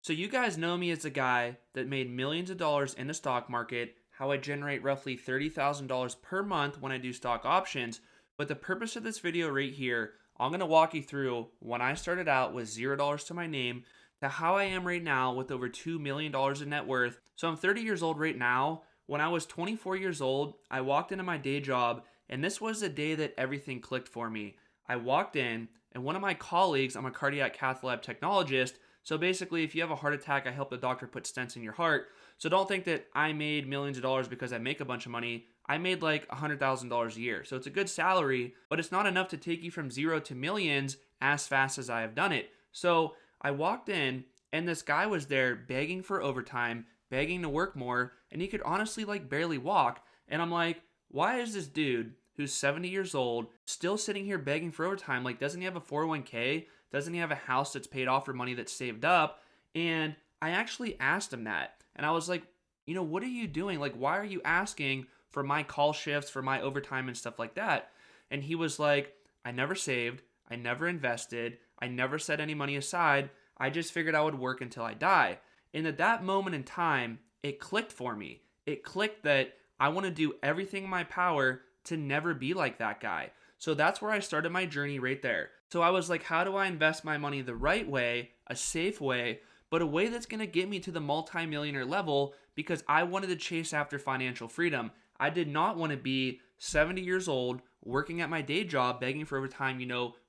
So you guys know me as a guy that made millions of dollars in the stock market, how I generate roughly $30,000 per month when I do stock options. But the purpose of this video right here, I'm going to walk you through when I started out with $0 to my name to how I am right now with over $2 million in net worth. So I'm 30 years old right now. When I was 24 years old, I walked into my day job, and this was the day that everything clicked for me. I walked in, and one of my colleagues, I'm a cardiac cath lab technologist, so basically, if you have a heart attack, I help the doctor put stents in your heart. So don't think that I made millions of dollars because I make a bunch of money. I made like $100,000 a year. So it's a good salary, but it's not enough to take you from zero to millions as fast as I have done it. So I walked in, and this guy was there begging for overtime, begging to work more, and he could honestly like barely walk. And I'm like, why is this dude who's 70 years old still sitting here begging for overtime? Like, doesn't he have a 401k? Doesn't he have a house that's paid off for money that's saved up? And I actually asked him that. And I was like, what are you doing? Like, why are you asking for my call shifts, for my overtime and stuff like that? And he was like, I never saved. I never invested. I never set any money aside. I just figured I would work until I die. And at that moment in time, it clicked for me. It clicked that I want to do everything in my power to never be like that guy. So that's where I started my journey right there. So I was like, how do I invest my money the right way, a safe way, but a way that's going to get me to the multimillionaire level because I wanted to chase after financial freedom. I did not want to be 70 years old, working at my day job, begging for overtime,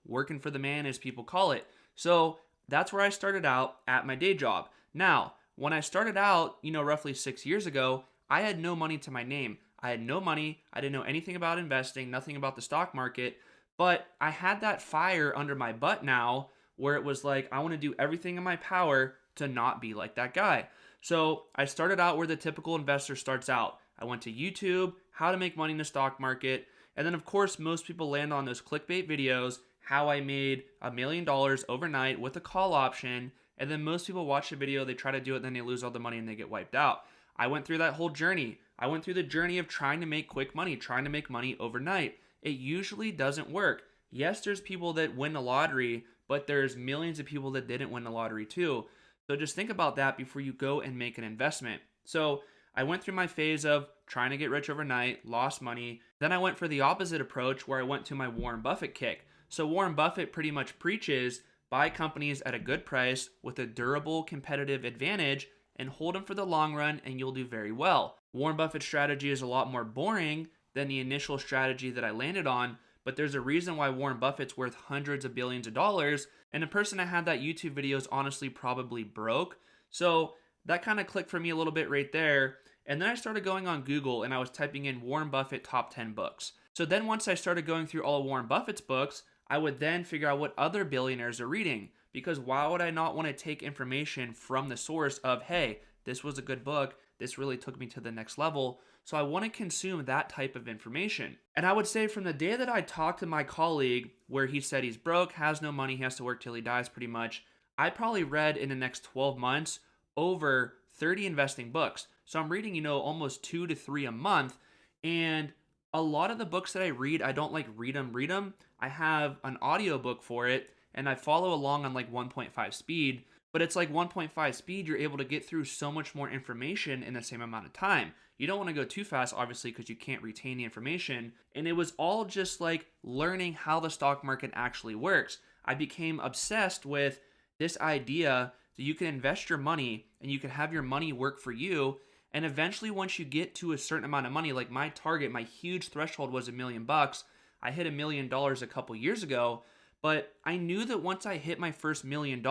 working for the man, as people call it. So that's where I started out at my day job. Now, when I started out, roughly 6 years ago, I had no money to my name. I had no money. I didn't know anything about investing, nothing about the stock market. But I had that fire under my butt now where it was like, I want to do everything in my power to not be like that guy. So I started out where the typical investor starts out. I went to YouTube, how to make money in the stock market. And then, of course, most people land on those clickbait videos, how I made $1 million overnight with a call option. And then most people watch the video, they try to do it, then they lose all the money and they get wiped out. I went through that whole journey. I went through the journey of trying to make quick money, trying to make money overnight. It usually doesn't work. Yes, there's people that win the lottery, but there's millions of people that didn't win the lottery too. So just think about that before you go and make an investment. So I went through my phase of trying to get rich overnight, lost money. Then I went for the opposite approach where I went to my Warren Buffett kick. So Warren Buffett pretty much preaches buy companies at a good price with a durable competitive advantage and hold them for the long run and you'll do very well. Warren Buffett's strategy is a lot more boring than the initial strategy that I landed on, but there's a reason why Warren Buffett's worth hundreds of billions of dollars, and the person that had that YouTube video is honestly probably broke. So that kind of clicked for me a little bit right there. And then I started going on Google and I was typing in Warren Buffett top 10 books. So then once I started going through all of Warren Buffett's books, I would then figure out what other billionaires are reading. Because why would I not want to take information from the source of, hey, this was a good book, this really took me to the next level. So I want to consume that type of information. And I would say from the day that I talked to my colleague where he said he's broke, has no money, he has to work till he dies pretty much, I probably read in the next 12 months over 30 investing books. So I'm reading, almost 2 to 3 a month. And a lot of the books that I read, I don't like read them. I have an audiobook for it and I follow along on like 1.5 speed. But it's like 1.5 speed, you're able to get through so much more information in the same amount of time. You don't want to go too fast, obviously, because you can't retain the information. And it was all just like learning how the stock market actually works. I became obsessed with this idea that you can invest your money and you can have your money work for you. And eventually, once you get to a certain amount of money, like my target, my huge threshold was $1 million. I hit $1 million a couple years ago. But I knew that once I hit my first $1 million,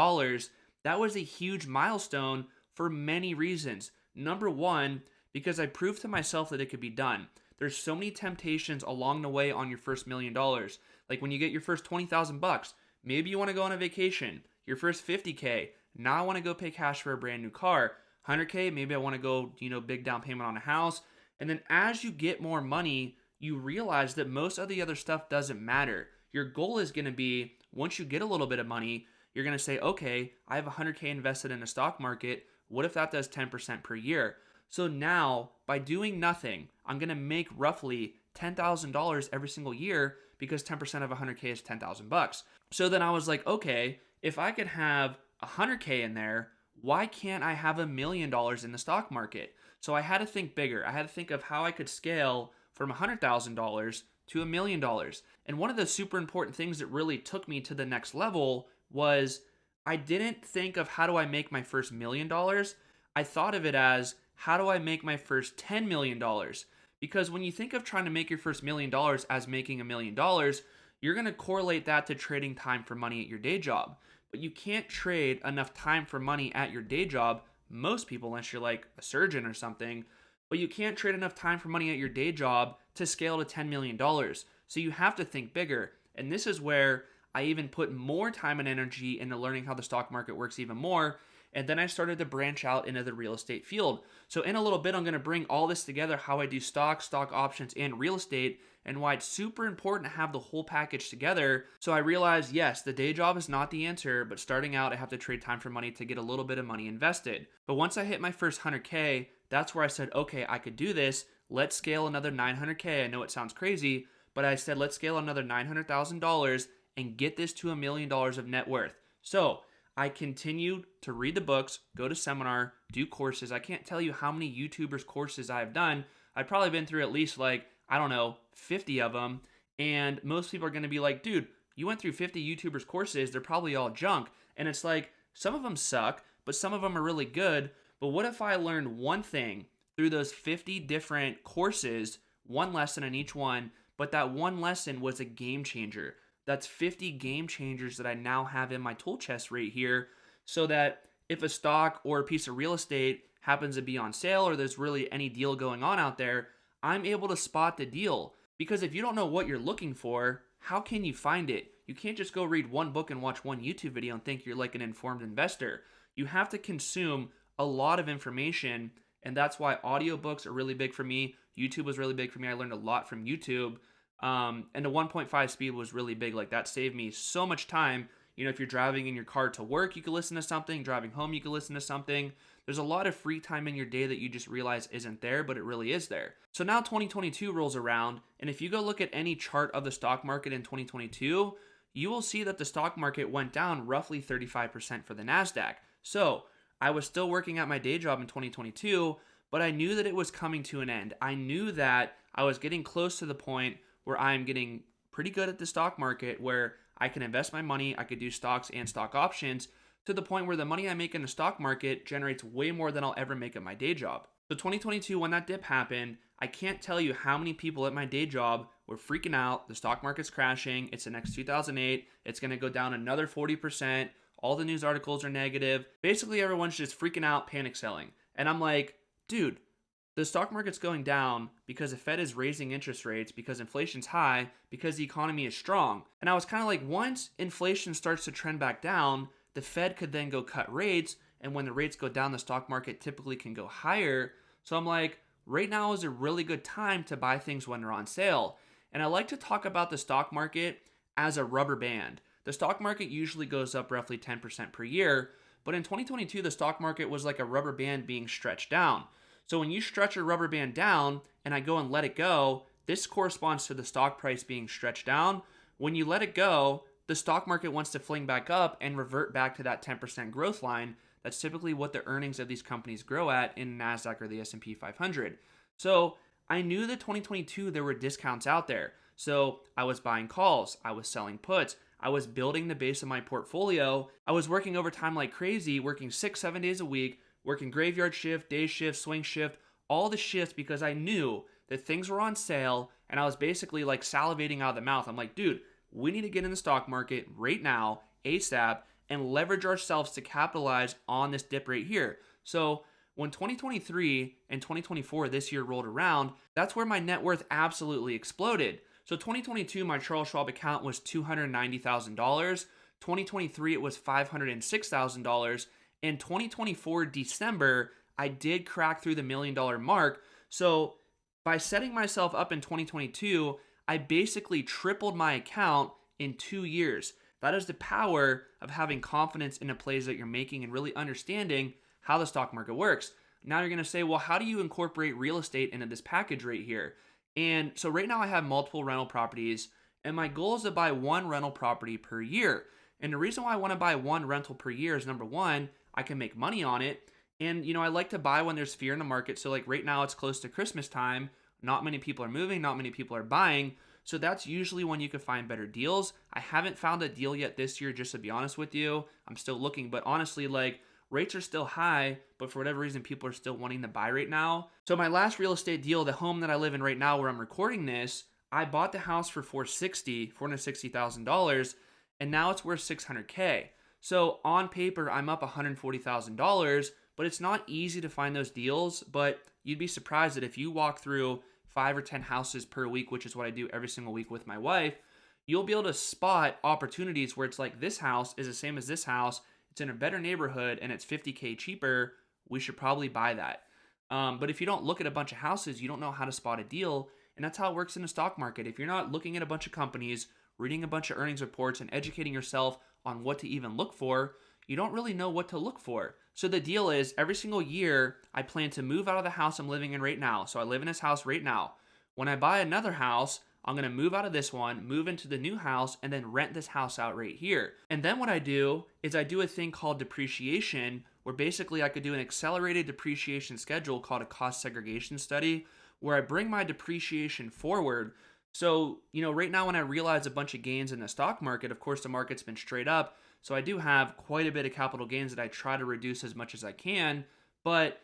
that was a huge milestone for many reasons. Number one, because I proved to myself that it could be done. There's so many temptations along the way on your first $1 million. Like when you get your first 20,000 bucks, maybe you want to go on a vacation. Your first 50K, now I want to go pay cash for a brand new car. 100K, maybe I want to go, big down payment on a house. And then as you get more money, you realize that most of the other stuff doesn't matter. Your goal is going to be, once you get a little bit of money, you're going to say, okay, I have 100K invested in a stock market. What if that does 10% per year? So now, by doing nothing, I'm going to make roughly $10,000 every single year because 10% of 100K is 10,000 bucks. So then I was like, okay, if I could have 100K in there, why can't I have $1 million in the stock market? So I had to think bigger. I had to think of how I could scale from $100,000 to $1 million. And one of the super important things that really took me to the next level was I didn't think of how do I make my first $1 million. I thought of it as how do I make my first $10 million? Because when you think of trying to make your first $1 million as making $1 million, you're going to correlate that to trading time for money at your day job. But you can't trade enough time for money at your day job. Most people, unless you're like a surgeon or something, but you can't trade enough time for money at your day job to scale to $10 million. So you have to think bigger. And this is where I even put more time and energy into learning how the stock market works even more. And then I started to branch out into the real estate field. So in a little bit, I'm going to bring all this together, how I do stocks, stock options, and real estate, and why it's super important to have the whole package together. So I realized, yes, the day job is not the answer, but starting out, I have to trade time for money to get a little bit of money invested. But once I hit my first 100K, that's where I said, okay, I could do this. Let's scale another 900K. I know it sounds crazy, but I said, let's scale another $900,000 and get this to $1 million of net worth. So I continued to read the books, go to seminar, do courses. I can't tell you how many YouTubers courses I've done. I've probably been through at least 50 of them. And most people are going to be like, dude, you went through 50 YouTubers courses. They're probably all junk. And it's like, some of them suck, but some of them are really good. But what if I learned one thing through those 50 different courses, one lesson in each one, but that one lesson was a game changer? That's 50 game changers that I now have in my tool chest right here, so that if a stock or a piece of real estate happens to be on sale or there's really any deal going on out there, I'm able to spot the deal. Because if you don't know what you're looking for, how can you find it? You can't just go read one book and watch one YouTube video and think you're like an informed investor. You have to consume a lot of information, and that's why audiobooks are really big for me. YouTube was really big for me. I learned a lot from YouTube. And the 1.5 speed was really big. Like, that saved me so much time. You know, if you're driving in your car to work, you can listen to something. Driving home, you can listen to something. There's a lot of free time in your day that you just realize isn't there, but it really is there. So now 2022 rolls around, and if you go look at any chart of the stock market in 2022, you will see that the stock market went down roughly 35% for the NASDAQ. So I was still working at my day job in 2022, but I knew that it was coming to an end. I knew that I was getting close to the point where I'm getting pretty good at the stock market, where I can invest my money, I could do stocks and stock options, to the point where the money I make in the stock market generates way more than I'll ever make at my day job. So 2022, when that dip happened, I can't tell you how many people at my day job were freaking out. The stock market's crashing. It's the next 2008. It's going to go down another 40%. All the news articles are negative. Basically, everyone's just freaking out, panic selling. And I'm like, dude, the stock market's going down because the Fed is raising interest rates, because inflation's high, because the economy is strong. And I was kind of like, once inflation starts to trend back down, the Fed could then go cut rates. And when the rates go down, the stock market typically can go higher. So I'm like, right now is a really good time to buy things when they're on sale. And I like to talk about the stock market as a rubber band. The stock market usually goes up roughly 10% per year. But in 2022, the stock market was like a rubber band being stretched down. So when you stretch a rubber band down and I go and let it go, this corresponds to the stock price being stretched down. When you let it go, the stock market wants to fling back up and revert back to that 10% growth line. That's typically what the earnings of these companies grow at in NASDAQ or the S&P 500. So I knew that 2022 there were discounts out there. So I was buying calls, I was selling puts, I was building the base of my portfolio. I was working overtime like crazy, working 6-7 days a week, working graveyard shift, day shift, swing shift, all the shifts, because I knew that things were on sale, and I was basically like salivating out of the mouth. I'm like, dude, we need to get in the stock market right now, ASAP, and leverage ourselves to capitalize on this dip right here. So when 2023 and 2024 this year rolled around, that's where my net worth absolutely exploded. So 2022, my Charles Schwab account was $290,000. 2023, it was $506,000. In 2024 December, I did crack through the $1 million mark. So by setting myself up in 2022, I basically tripled my account in 2 years. That is the power of having confidence in the plays that you're making and really understanding how the stock market works. Now you're going to say, well, how do you incorporate real estate into this package right here? And so right now I have multiple rental properties, and my goal is to buy one rental property per year. And the reason why I want to buy one rental per year is, number one, I can make money on it. And, I like to buy when there's fear in the market. So, like right now, it's close to Christmas time. Not many people are moving, not many people are buying. So, that's usually when you can find better deals. I haven't found a deal yet this year, just to be honest with you. I'm still looking, but honestly, like, rates are still high, but for whatever reason, people are still wanting to buy right now. So, my last real estate deal, the home that I live in right now where I'm recording this, I bought the house for $460,000, and now it's worth $600K. So on paper, I'm up $140,000, but it's not easy to find those deals. But you'd be surprised that if you walk through 5 or 10 houses per week, which is what I do every single week with my wife, you'll be able to spot opportunities where it's like, this house is the same as this house. It's in a better neighborhood and it's $50K cheaper. We should probably buy that. But if you don't look at a bunch of houses, you don't know how to spot a deal. And that's how it works in the stock market. If you're not looking at a bunch of companies, reading a bunch of earnings reports, and educating yourself on what to even look for, you don't really know what to look for. So the deal is, every single year, I plan to move out of the house I'm living in right now. So I live in this house right now. When I buy another house, I'm going to move out of this one, move into the new house, and then rent this house out right here. And then what I do is I do a thing called depreciation, where basically I could do an accelerated depreciation schedule called a cost segregation study, where I bring my depreciation forward. So, right now when I realize a bunch of gains in the stock market, of course the market's been straight up. So I do have quite a bit of capital gains that I try to reduce as much as I can. But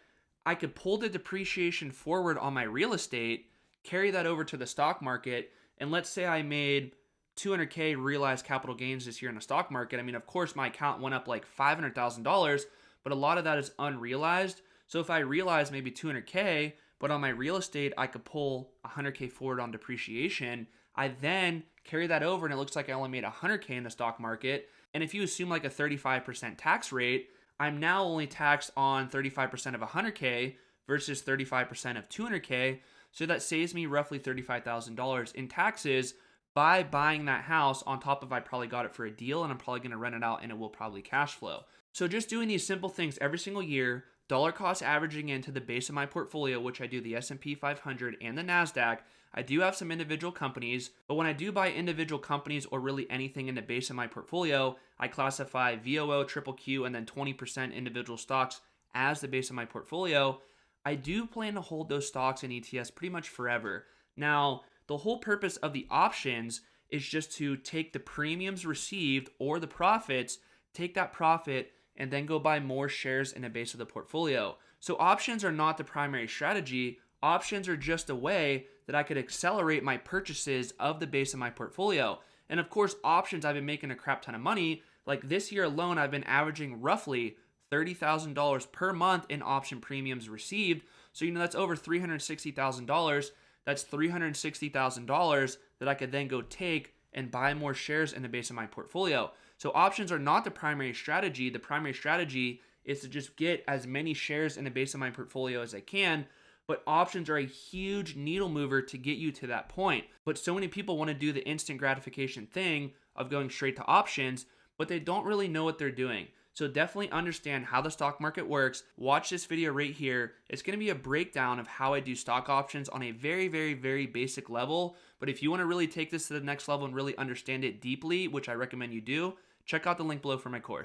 I could pull the depreciation forward on my real estate, carry that over to the stock market, and let's say I made 200K realized capital gains this year in the stock market. I mean, of course, my account went up like $500,000, but a lot of that is unrealized. So if I realize maybe 200K, but on my real estate, I could pull 100K forward on depreciation. I then carry that over and it looks like I only made 100K in the stock market. And if you assume like a 35% tax rate, I'm now only taxed on 35% of 100K versus 35% of 200K. So that saves me roughly $35,000 in taxes by buying that house, on top of I probably got it for a deal and I'm probably going to rent it out and it will probably cash flow. So just doing these simple things every single year, dollar cost averaging into the base of my portfolio, which I do the S&P 500 and the NASDAQ. I do have some individual companies, but when I do buy individual companies or really anything in the base of my portfolio, I classify VOO, triple Q, and then 20% individual stocks as the base of my portfolio. I do plan to hold those stocks and ETFs pretty much forever. Now, the whole purpose of the options is just to take the premiums received or the profits, take that profit, and then go buy more shares in the base of the portfolio. So options are not the primary strategy. Options are just a way that I could accelerate my purchases of the base of my portfolio. And of course, options, I've been making a crap ton of money. Like this year alone, I've been averaging roughly $30,000 per month in option premiums received. So, that's over $360,000. That's $360,000 that I could then go take and buy more shares in the base of my portfolio. So options are not the primary strategy. The primary strategy is to just get as many shares in the base of my portfolio as I can. But options are a huge needle mover to get you to that point. But so many people want to do the instant gratification thing of going straight to options, but they don't really know what they're doing. So definitely understand how the stock market works. Watch this video right here. It's going to be a breakdown of how I do stock options on a very, very, very basic level. But if you want to really take this to the next level and really understand it deeply, which I recommend you do, check out the link below for my course.